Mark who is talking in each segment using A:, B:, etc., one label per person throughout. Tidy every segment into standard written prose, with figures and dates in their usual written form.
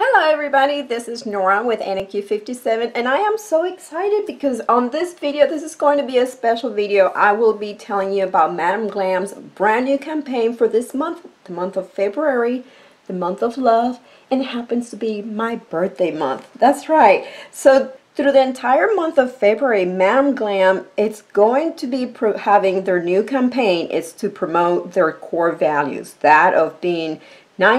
A: Hello everybody, this is Nora with NQ57 and I am so excited because on this video, this is going to be a special video. I will be telling you about Madam Glam's brand new campaign for this month, the month of February, the month of love, and it happens to be my birthday month. That's right. So through the entire month of February, Madam Glam, it's going to be having their new campaign. It's to promote their core values, that of being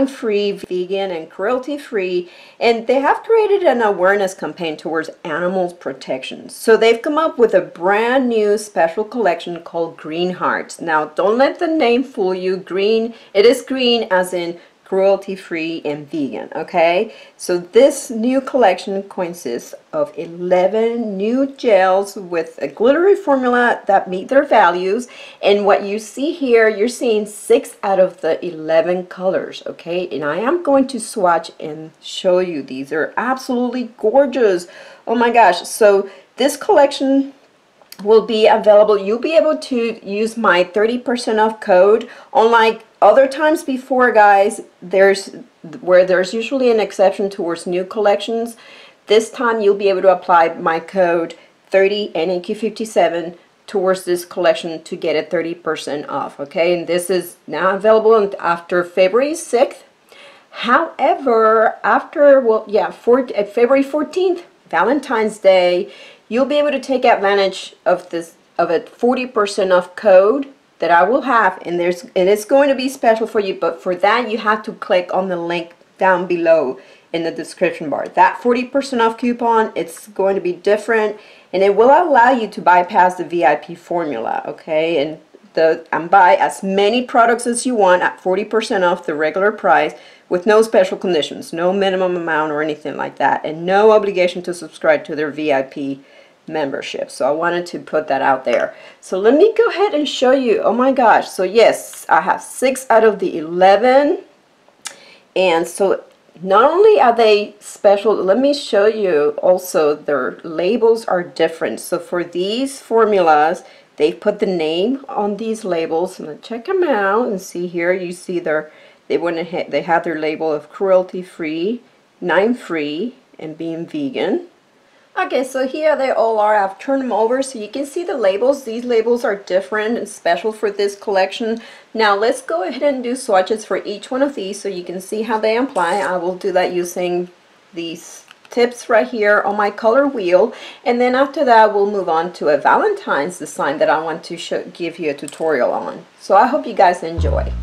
A: free, vegan, and cruelty-free, and they have created an awareness campaign towards animals protection. So they've come up with a brand new special collection called Green Hearts. Now, don't let the name fool you. Green, it is green as in cruelty-free and vegan, okay? So this new collection consists of 11 new gels with a glittery formula that meet their values, and what you see here, you're seeing 6 out of the 11 colors, okay? And I am going to swatch and show you. These are absolutely gorgeous. Oh my gosh. So this collection will be available. You'll be able to use my 30% off code. Unlike other times before, guys, there's usually an exception towards new collections. This time you'll be able to apply my code 30NQ57 towards this collection to get it 30% off, okay? And this is now available after February 6th. However, after, February 14th, Valentine's Day, you'll be able to take advantage of a 40% off code that I will have, and it's going to be special for you. But for that, you have to click on the link down below in the description bar. That 40% off coupon, it's going to be different, and it will allow you to bypass the VIP formula, okay? And buy as many products as you want at 40% off the regular price with no special conditions, no minimum amount or anything like that, and no obligation to subscribe to their VIP membership. So I wanted to put that out there. So let me go ahead and show you. Oh my gosh. So yes, I have 6 out of the 11. And so not only are they special, let me show you also their labels are different. So for these formulas, they put the name on these labels. And check them out and see here. You see they have their label of cruelty-free, free, and being vegan. Okay, so here they all are. I've turned them over so you can see the labels. These labels are different and special for this collection. Now let's go ahead and do swatches for each one of these so you can see how they apply. I will do that using these tips right here on my color wheel, and then after that we'll move on to a Valentine's design that I want to give you a tutorial on. So I hope you guys enjoy.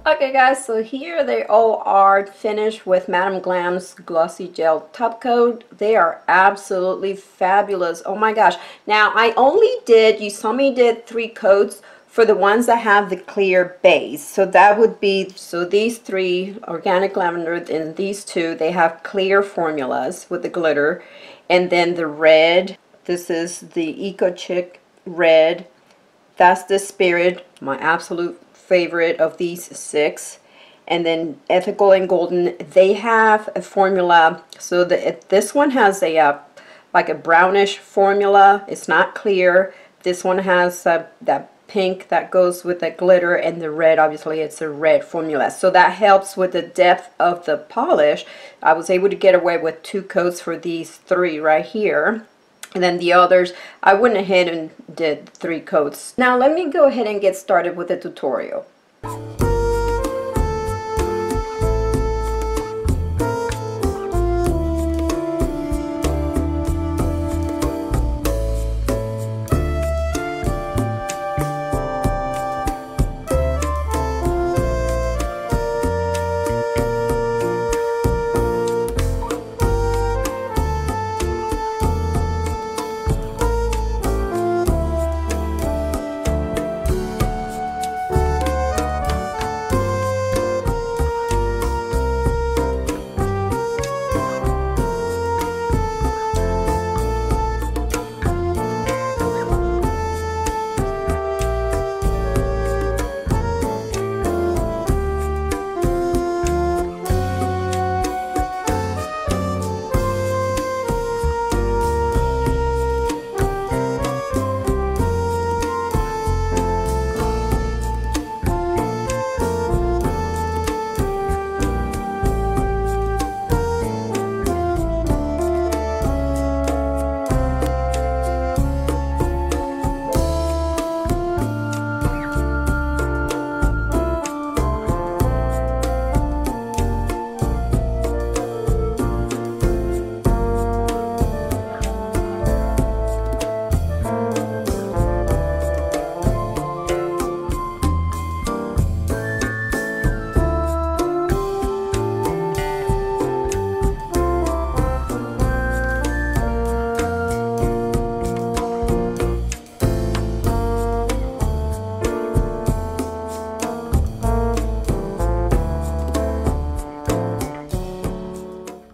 A: Okay guys, so here they all are finished with Madam Glam's Glossy Gel Top Coat. They are absolutely fabulous. Oh my gosh. Now you saw me did 3 coats for the ones that have the clear base. So that would be, so these 3, Organic Lavender, and these 2, they have clear formulas with the glitter. And then the red, this is the Eco Chic Red. That's the Spirit, my absolute favorite of these 6. and then Ethical and Golden, they have a formula. So this one has a like a brownish formula. It's not clear. This one has that pink that goes with the glitter, and the red, obviously it's a red formula, so that helps with the depth of the polish. I was able to get away with 2 coats for these 3 right here, and then the others I went ahead and did 3 coats. Now let me go ahead and get started with the tutorial.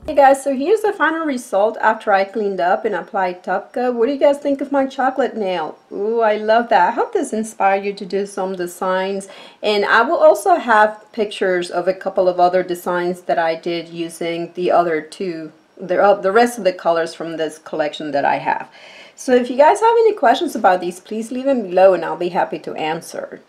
A: Hey guys, so here's the final result after I cleaned up and applied top coat. What do you guys think of my chocolate nail? Ooh, I love that. I hope this inspired you to do some designs, and I will also have pictures of a couple of other designs that I did using the other 2, the rest of the colors from this collection that I have. So if you guys have any questions about these, please leave them below and I'll be happy to answer.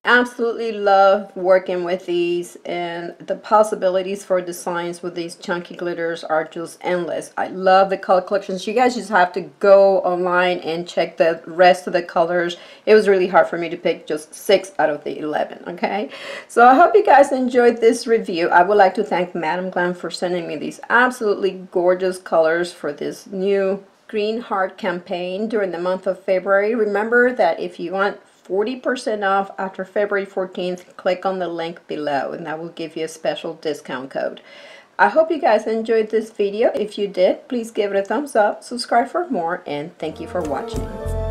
A: Absolutely love working with these, and the possibilities for designs with these chunky glitters are just endless. I love the color collections. You guys just have to go online and check the rest of the colors. It was really hard for me to pick just 6 out of the 11, okay? So I hope you guys enjoyed this review. I would like to thank Madam Glam for sending me these absolutely gorgeous colors for this new Green Heart campaign during the month of February. Remember that if you want 40% off after February 14th, click on the link below and that will give you a special discount code. I hope you guys enjoyed this video. If you did, please give it a thumbs up, subscribe for more, and thank you for watching.